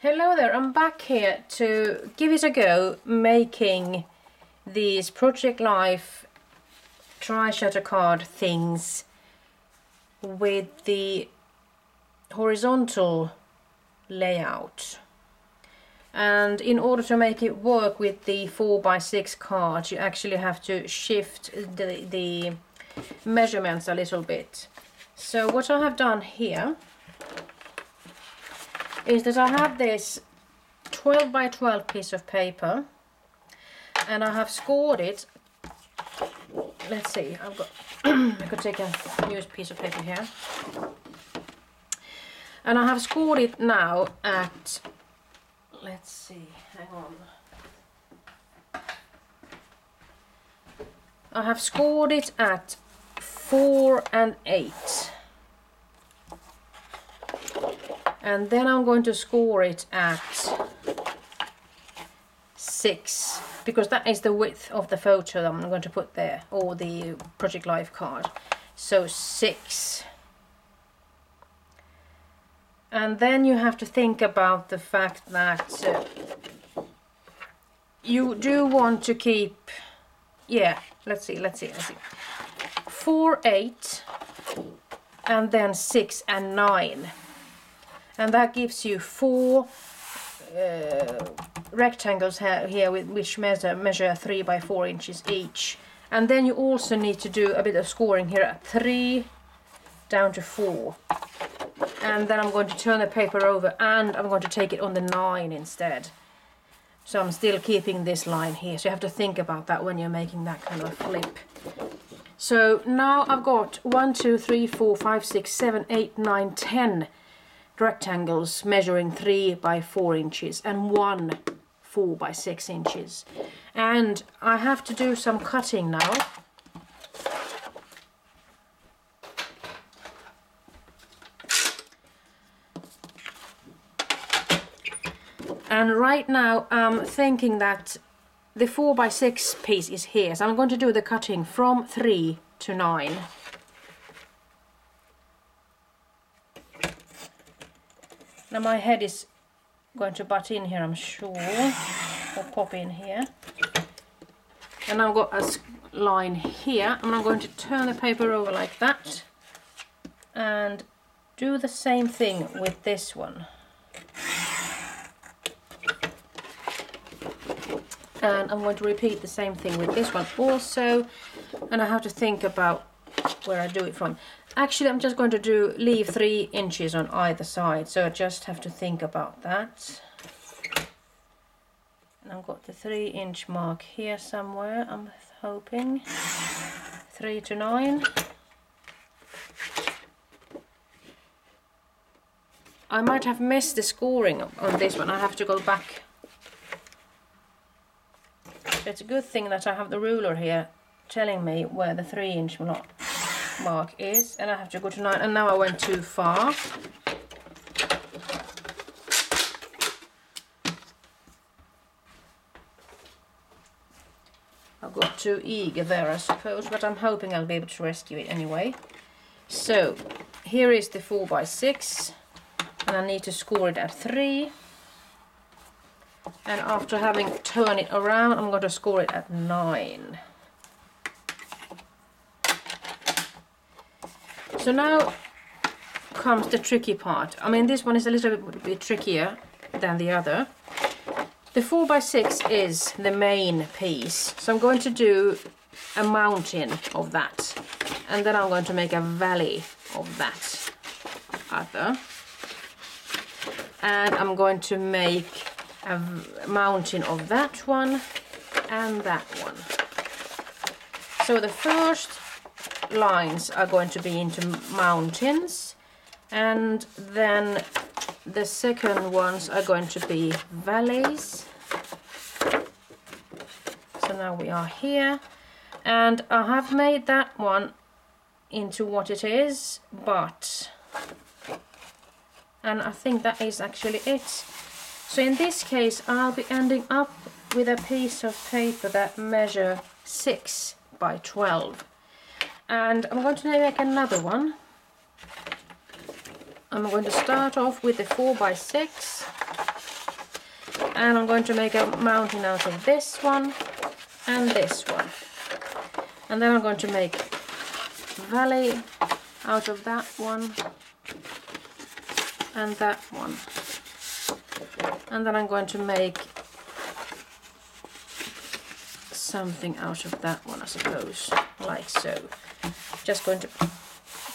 Hello there, I'm back here to give it a go making these Project Life tri-shutter card things with the horizontal layout. And in order to make it work with the 4x6 cards, you actually have to shift the measurements a little bit. So what I have done here is that I have this 12 by 12 piece of paper and I have scored it. Let's see, I've got I could take a new piece of paper here, and I have scored it now at, let's see, hang on, I have scored it at 4 and 8. And then I'm going to score it at 6, because that is the width of the photo that I'm going to put there, or the Project Life card. So 6. And then you have to think about the fact that you do want to keep, yeah, let's see. 4, 8, and then 6 and 9. And that gives you 4 rectangles here which measure 3 by 4 inches each. And then you also need to do a bit of scoring here at 3 down to 4. And then I'm going to turn the paper over and I'm going to take it on the 9 instead. So I'm still keeping this line here. So you have to think about that when you're making that kind of flip. So now I've got 1, 2, 3, 4, 5, 6, 7, 8, 9, 10 rectangles measuring 3 by 4 inches and 1 4 by 6 inches. And I have to do some cutting now. And right now I'm thinking that the 4 by 6 piece is here, so I'm going to do the cutting from 3 to 9. Now my head is going to butt in here, I'm sure, or pop in here. And I've got a line here, and I'm going to turn the paper over like that and do the same thing with this one. And I'm going to repeat the same thing with this one also, and I have to think about where I do it from. Actually, I'm just going to leave 3 inches on either side, so I just have to think about that. And I've got the 3-inch mark here somewhere, I'm hoping. 3 to 9. I might have missed the scoring on this one, I have to go back. It's a good thing that I have the ruler here telling me where the 3-inch mark is, and I have to go to 9, and now I went too far. I got too eager there, I suppose, but I'm hoping I'll be able to rescue it anyway. So here is the 4 by 6, and I need to score it at 3. And after having turned it around, I'm going to score it at 9. So now comes the tricky part. I mean, this one is a little bit trickier than the other. The 4 by 6 is the main piece. So I'm going to do a mountain of that. And then I'm going to make a valley of that other. And I'm going to make a mountain of that one and that one. So the first lines are going to be into mountains, and then the second ones are going to be valleys. So now we are here, and I have made that one into what it is, and I think that is actually it. So in this case I'll be ending up with a piece of paper that measures 6 by 12. And I'm going to make another one. I'm going to start off with the 4 by 6 And I'm going to make a mountain out of this one and this one. And then I'm going to make valley out of that one and that one. And then I'm going to make something out of that one, I suppose, like so. Just going to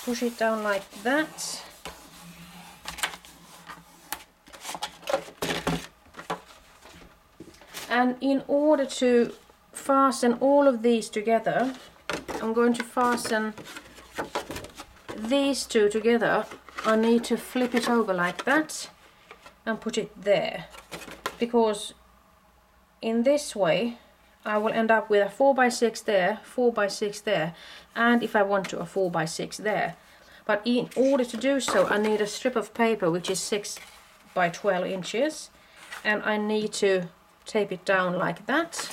push it down like that. And in order to fasten all of these together, I'm going to fasten these two together. I need to flip it over like that and put it there, because in this way I will end up with a 4x6 there, 4x6 there, and if I want to, a 4x6 there. But in order to do so, I need a strip of paper which is 6 by 12 inches, and I need to tape it down like that.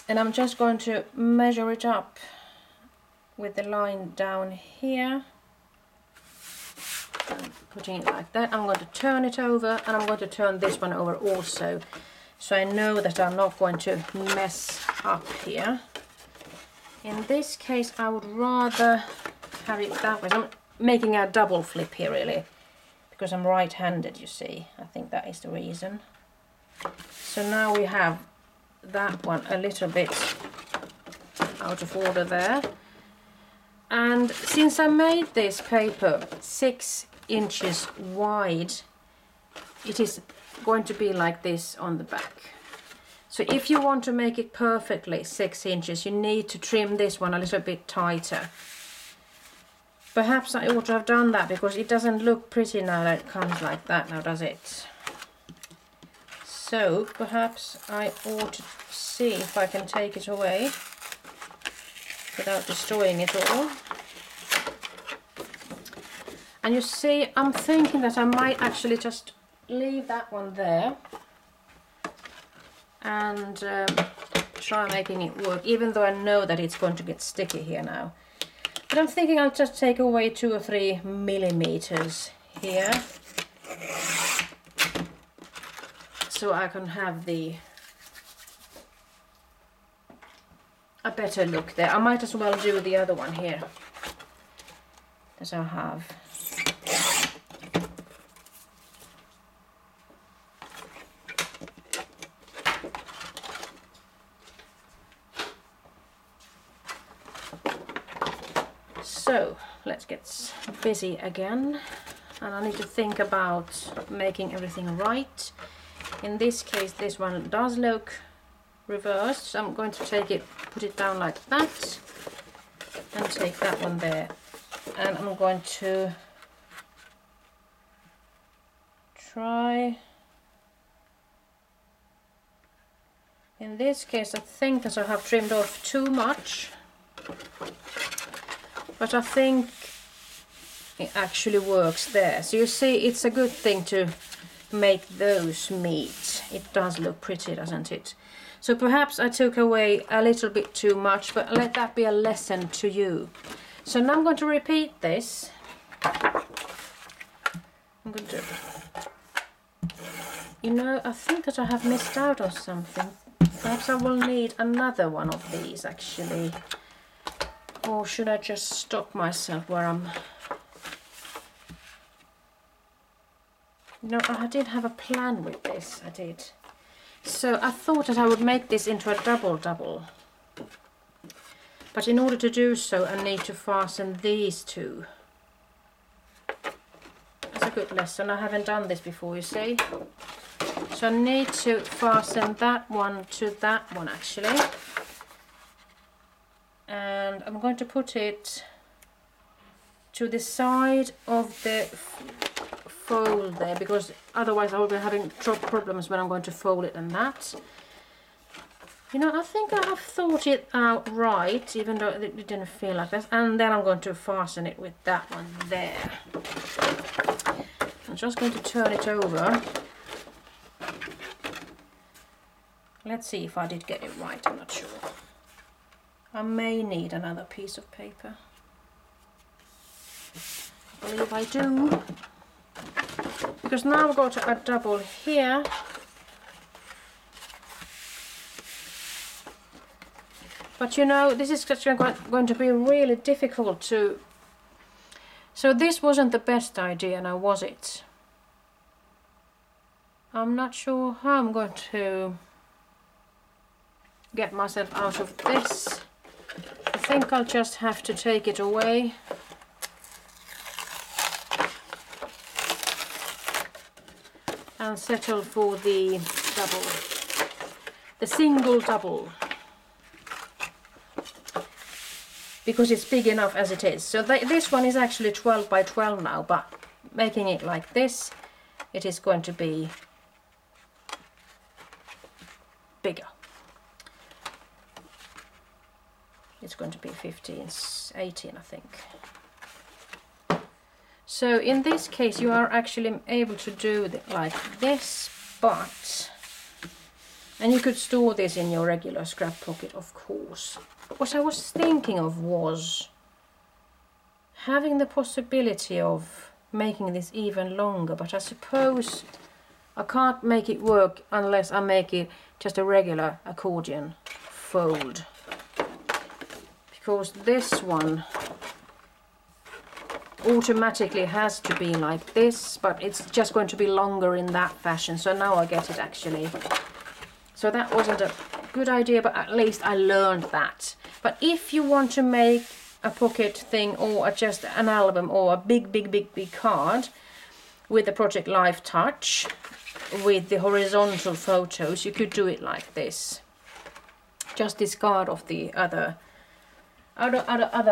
And I'm just going to measure it up with the line down here. And putting it like that. I'm going to turn it over, and I'm going to turn this one over also. So I know that I'm not going to mess up here. In this case, I would rather have it that way. So I'm making a double flip here really, because I'm right-handed, you see. I think that is the reason. So now we have that one a little bit out of order there. And since I made this paper 6 inches wide, it is going to be like this on the back. So if you want to make it perfectly 6 inches, you need to trim this one a little bit tighter. Perhaps I ought to have done that, because it doesn't look pretty now that it comes like that now, does it? So perhaps I ought to see if I can take it away without destroying it all. And you see, I'm thinking that I might actually just leave that one there and try making it work, even though I know that it's going to get sticky here now. But I'm thinking I'll just take away 2 or 3 millimeters here, so I can have a better look there. I might as well do the other one here that I have. So let's get busy again, and I need to think about making everything right. In this case, this one does look reversed, so I'm going to take it, put it down like that, and take that one there. And I'm going to try. In this case, I think that I have trimmed off too much, but I think it actually works there. So you see, it's a good thing to make those meet. It does look pretty, doesn't it? So perhaps I took away a little bit too much, but let that be a lesson to you. So now I'm going to repeat this. I'm going to, you know, I think that I have missed out on something. Perhaps I will need another one of these actually. Or should I just stop myself where I'm... No, I did have a plan with this, I did. So I thought that I would make this into a double-double. But in order to do so, I need to fasten these two. That's a good lesson. I haven't done this before, you see. So I need to fasten that one to that one, actually. And I'm going to put it to the side of the fold there, because otherwise I will be having problems when I'm going to fold it and that. You know, I think I have thought it out right, even though it didn't feel like this. And then I'm going to fasten it with that one there. I'm just going to turn it over. Let's see if I did get it right, I'm not sure. I may need another piece of paper. I believe I do. Because now I've got a double here. But you know, this is going to be really difficult to... So this wasn't the best idea now, was it? I'm not sure how I'm going to get myself out of this. I think I'll just have to take it away. And settle for the double. The single double. Because it's big enough as it is. So this one is actually 12 by 12 now, but making it like this, it is going to be bigger. It's going to be 18, I think. So in this case you are actually able to do it like this, but... And you could store this in your regular scrap pocket, of course. But what I was thinking of was having the possibility of making this even longer, but I suppose I can't make it work unless I make it just a regular accordion fold. Because this one automatically has to be like this, but it's just going to be longer in that fashion. So now I get it actually. So that wasn't a good idea, but at least I learned that. But if you want to make a pocket thing or just an album or a big card with the Project Life Touch, with the horizontal photos, you could do it like this. Just discard of the other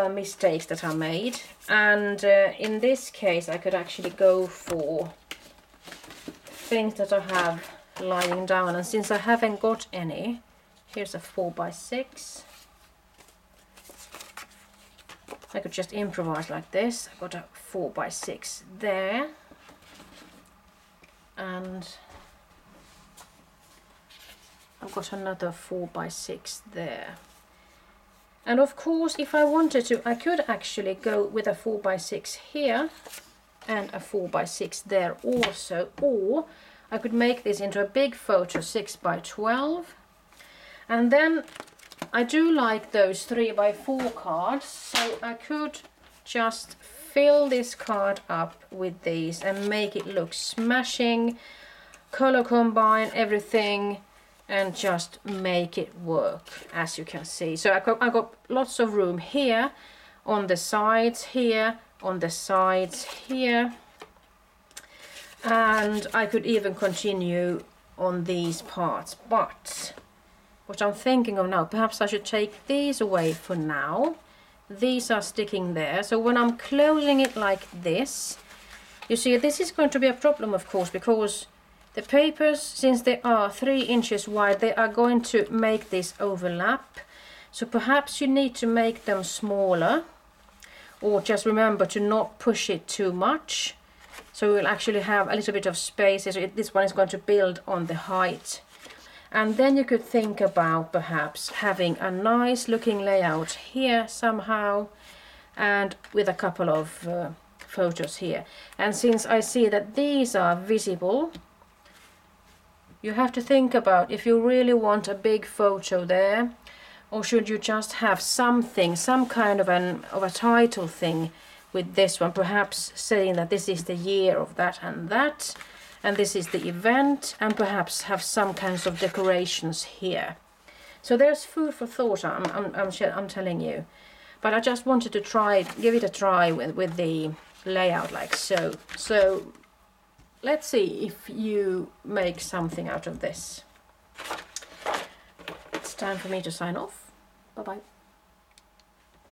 mistakes that I made. And in this case I could actually go for things that I have lying down, and since I haven't got any, here's a 4x6. I could just improvise like this. I've got a 4x6 there, and I've got another 4x6 there. And of course, if I wanted to, I could actually go with a 4x6 here and a 4x6 there also, or I could make this into a big photo 6x12. And then I do like those 3x4 cards, so I could just fill this card up with these and make it look smashing, color combine everything, and just make it work, as you can see. So I got lots of room here, on the sides here, on the sides here, and I could even continue on these parts. But what I'm thinking of now, perhaps I should take these away for now. These are sticking there, so when I'm closing it like this, you see this is going to be a problem, of course, because the papers, since they are 3 inches wide, they are going to make this overlap. So perhaps you need to make them smaller, or just remember to not push it too much. So we'll actually have a little bit of space. So this one is going to build on the height. And then you could think about perhaps having a nice looking layout here somehow, and with a couple of photos here. And since I see that these are visible, you have to think about if you really want a big photo there, or should you just have something, some kind of a title thing with this one, perhaps saying that this is the year of that, and this is the event, and perhaps have some kinds of decorations here. So there's food for thought, I'm telling you. But I just wanted to give it a try with the layout like so. So let's see if you make something out of this. It's time for me to sign off. Bye bye.